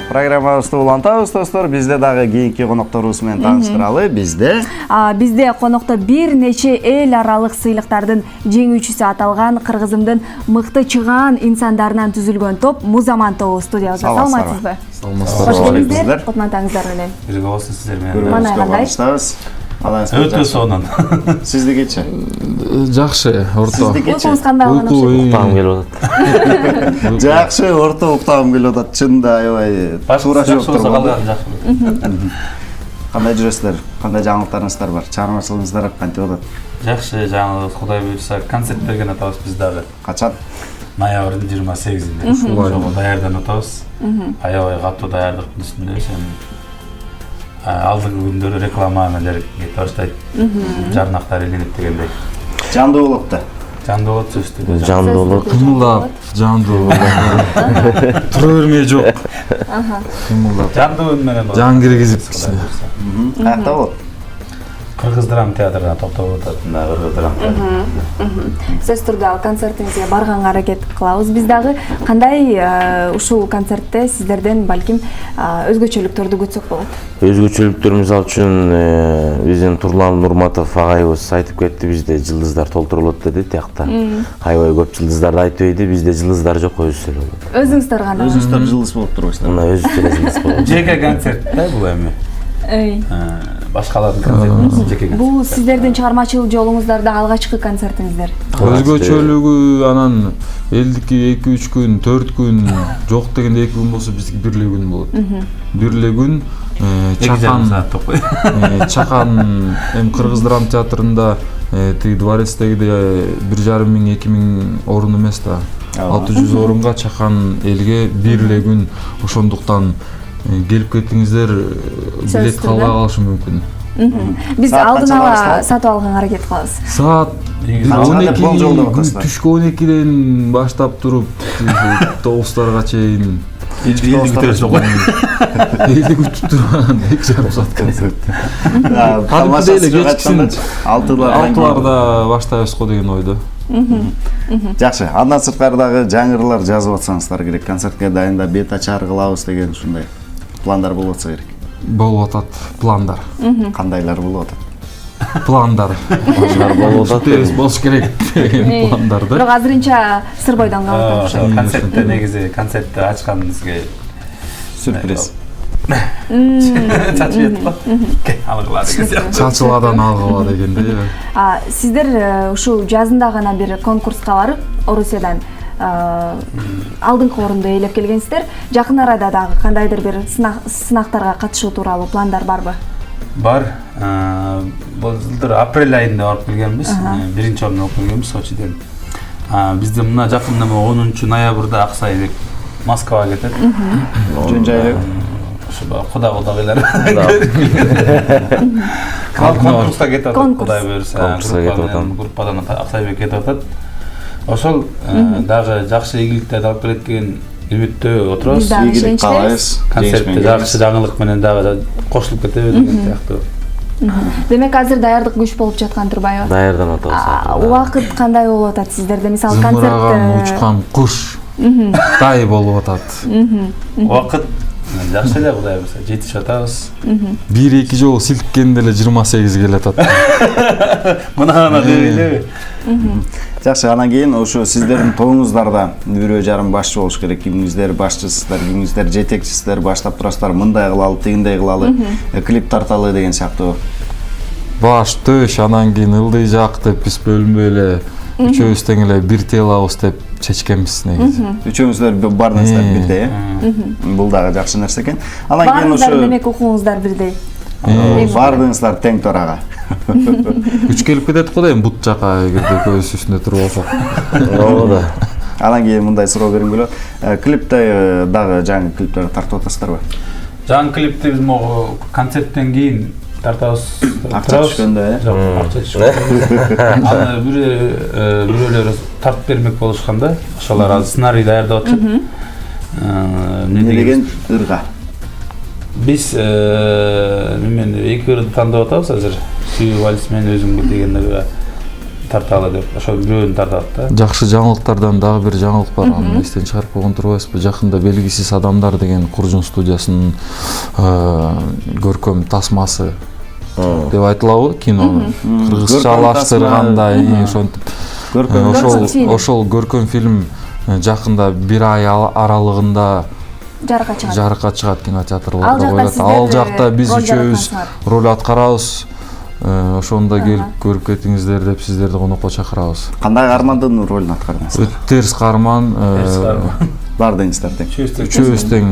Программабызды улантабыз достор. Бизде дагы кийинки конокторубуз менен тааныштыралы. Бизде конокто бир нече эл аралык сыйлыктардын жеңүүчүсү аталган Кыргызымдын мыкты чыгаан инсандарынан түзүлгөн топ Музаман тобу студиябызда. Саламатсызбы? Саламатсызбы. Кош келиңиздер. Кутмантаңыздар менен. Бирге болсун сиздер менен. Мана кандай? Өтө сонун. Сиздикичи? Жакшы, орто. Уйкуңуз кандай алган Уктагым келип атат. Жакшы, орто уктагым келип атат. Чынында аябай туура жооп турбу. Кандай жүрөсүздөр? Кандай жаңылыктарыңыздар бар? Чыгармачылыгыңыздар кантип атат? Жакшы жаңылык, Кудай буйрса концерт берген атабыз биз дагы. Качан? Ноябрдын 28-inde. Ошого даярданып атабыз. Аябай катуу даярдыктын үстүндөбүз. Алдыңкы күндөрү рекламалар кете баштайт. Жарнактар илинип дегендей. Жандуу болупту. Жандуу болот сөзсүз. Жандуу болот. Кымылдап, жандуу. Тура бермей жок. Кымылдап. Жандуу үн менен. Жан киргизип кичине. Каякта болот? Кыргыз драма театрына топтоп атат. Кыргыз драма театры. Сөз түрдө ал концертиңизге барганга аракет кылабыз. Биз дагы кандай ушул концертте сиздерден балким өзгөчөлүктөрдү күтсөк болот? Өзгөчөлүктөр мисалы үчүн биздин Турлан Нурматов агайыбыз айтып кетти, бизде жылдыздар толтурулат деди тиякта. Аябай көп жылдыздарды айтып ийди, бизде жылдыздар жок, өзү эле болот. Өзүңүздөр кандай? Өзүңүздөр жылдыз болуп турбайсыздар. Мына өзү эле жылдыз болот. Жеке концерт да бул эми. Башкалардын концерти жеке концерт. Бул сиздердин чыгармачылык жолуңуздарда алгачкы концертиңиздер. Өзгөчөлүгү анан элдики 2-3 күн, 4 күн, жок дегенде 2 күн болсо биздики бир эле күн болот. Бир эле күн Чакан эм Кыргыз драма театрында тиги дворецтегидей 1,5-2,000 орун эмес да. 600 орунга Чакан элге бир эле күн, ошондуктан келип кеттиңиздер, билет калбай калышы мүмкүн. Биз алдын ала сатып алганга аракет кылабыз. Саат 12 түшкү 12ден баштап туруп 9-тарга чейин Элди күтөрөсүз го. Элди күтүп турган 2,5 саат концерт. Калмашасы качкан 6-ларда баштайбыз го деген ойдо. Жакшы, андан сырткары дагы жаңырлар жазып атсаңыздар керек. Концертке дайындап бет ачар кылабыз деген ушундай пландар болуп атса керек. Болуп атат пландар. Кандайлар болуп атат? Пландар. Пландар болуп атат. Болуш керек деген пландар да. Бирок азырынча сыр бойдон калып атат. Концертте негизи концертти ачкан бизге Сюрприз. Чачып го. Алгыла деген. Чачыладан алгыла дегендей. Сиздер ушул жазында гана бир конкурска барып, Орусиядан алдыңкы орунду ээлеп келгенсиздер. Жакын арада дагы кандайдыр бир сынактарга катышуу тууралуу пландар барбы? Бар. Бул жылдыр апрель айында барып келгенбиз. Биринчи орунду алып келгенбиз Сочиден. Бизде мына жакында 10 ноябрда Аксай деп Москвага кетет. Жөн жайлы. Кудагыйлар. Конкурска кетип атат. Кудай буйрса. Группадан Аксайбек кетип атат. Ошол дагы жакшы ийгиликтерди алып келет деген үмүттө отурабыз. Ийгилик каалайбыз. Концертте жакшы жаңылык менен дагы кошулуп кетеби деген сыяктуу. Демек азыр даярдык күч болуп жаткан турбайбы? Даярданып атабыз. Убакыт кандай болуп атат сиздерде? Мисалы Зымыраган учкан куш дай болуп атат. Убакыт жакшы эле, Кудай буйрса жетишип атабыз. 1-2 жолу силккенде эле 28 келет атат. Мына дебейлеби? Жакшы, анан кийин ошо сиздердин тобуңуздарда бирөө жарым башчы болуш керек. Кимиңиздер башчысыздар, кимиңиздер жетекчисиздер, баштап турасыздар, мындай кылалы, тигиндей кылалы, клип тарталы деген сыяктуу. Баш төш, анан кийин ылдый жак деп биз бөлүнбөй эле үчөөбүз тең эле бир телабыз деп чечкенбиз негизи. Үчөөңүздөр бардыңыздар бирдей, бул дагы жакшы нерсе экен. Анан кийин ошо демек укуңуздар бирдей. Бардыңыздар тең торага. Үч келип кетет го дейм, бут жака эгерде көз үстүндө туруп алсак. Ооба. Анан кийин мындай суроо бергим келет. Клипте дагы жаңы клиптерди тартып атасыздарбы? Жаңы клипти биз могу концерттен кийин тартабыз. Акча түшкөндө, Жок, акча түшкөндө. Аны бирөөлөр тартып бермек болушканда, ошолор азыр сценарий даярдап атышат. Не деген ырга? Биз мен эки ырды тандап атабыз азыр. Сүйүү вальс менен өзүң деген ырга. тарталы деп ошо бирөөнү тартат да. Жакшы жаңылыктардан дагы бир жаңылык бар. Аны эстен чыгарып койгон турбайсызбы? Жакында Белгисиз адамдар деген Куржун студиясынын көркөм тасмасы деп айтылабы кинонун кыргызчалаштыргандай ошентип ошол көркөм фильм жакында бир ай аралыгында жарыкка чыгат кинотеатрларда коюлат. Ал жакта биз үчөөбүз роль аткарабыз. Ошондо келип көрүп кетиңиздер деп сиздерди конокко чакырабыз. Кандай каармандын ролун аткардыңыз? Терс каарман Бар деңиздер тең. Үчөөбүз тең.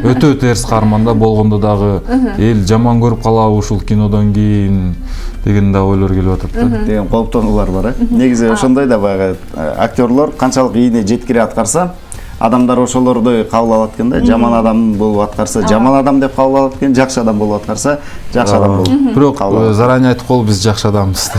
Өтө терс каарманда болгондо дагы эл жаман көрүп калабы ушул кинодон кийин деген да ойлор келип атат да. Деген кооптонуулар бар, Негизи ошондой да баягы актерлор канчалык ийне жеткире аткарса, адамдар ошолорду кабыл алат экен да. Жаман адам болуп аткарса, жаман адам деп кабыл алат экен, жакшы адам болуп аткарса, жакшы адам болуп. Бирок заранее айткып коелу, биз жакшы адамбыз.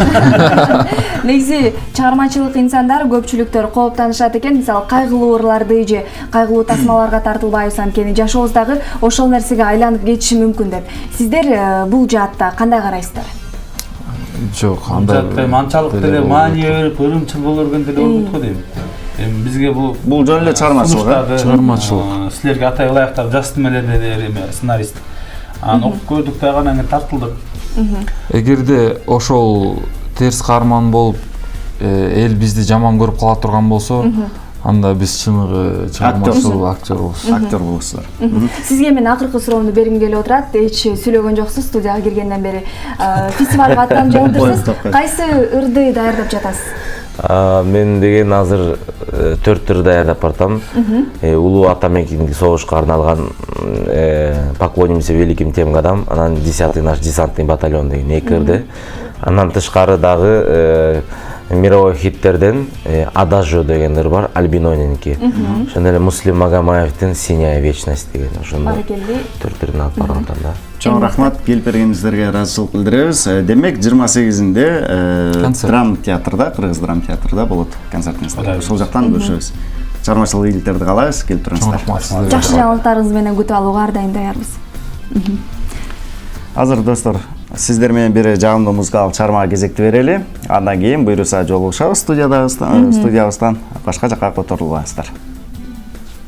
Негизи чыгармачылык инсандар көпчүлүктөр кооптонушат экен. Мисалы кайгылууларды же кайгылуу тасмаларга тартылбайбыз, анткени жашообуз дагы ошол нерсеге айланып кетиши мүмкүн деп. Сиздер бул жаатта кандай карайсыздар? Жок, андай анчалык деле маания берип, ырымчыл боло берген деле болбойт го дейм. Эми бизге бул жөн эле чыгармачылык. Силерге атай ылайыктап жаздым эле деди сценарист. Аны окуп көрдүк дагы анан кийин тартылдык. Эгерде ошол терс каарман болуп эл бизди жаман көрүп кала турган болсо, анда биз чыныгы чыгармачыл актер болосуздар. Сизге мен акыркы суроону бергим келип отурат. Эч сүйлөгөн жоксуз студияга киргенден бери. Фестивалга аттанып жатырсыз. Кайсы ырды даярдап жатасыз? Мен деген азыр 4 ыр даярдап бартам. Улуу атамекенге согушка арналган «Поклонимся великим тем годам», анан 10-й наш десантный батальон деген 2 ырды. Андан тышкары дагы мировой хиттерден «Адажио» деген ыр бар, Альбинонинки. Ошондо эле Муслим Магомаевдин «Синяя вечность» деген ошондо 4 ырын алып барган да. Чоң рахмат, келип бергениңиздерге ыраазычылык билдиребиз. Демек 28-inde драм театрда, Кыргыз драм театрда болот концертиңиздер. Ошол жактан көрүшөбүз. Чыгармачылык ийгиликтерди каалайбыз, келип туруңуздар. Жакшы жаңылыктарыңыз менен күтүп алууга ар дайым даярбыз. Азыр достор, сиздер менен бир жагымдуу музыкалык чыгармага кезекти берели. Андан кийин буйруса жолугушабыз студиябыздан, башка жакка которулбаңыздар.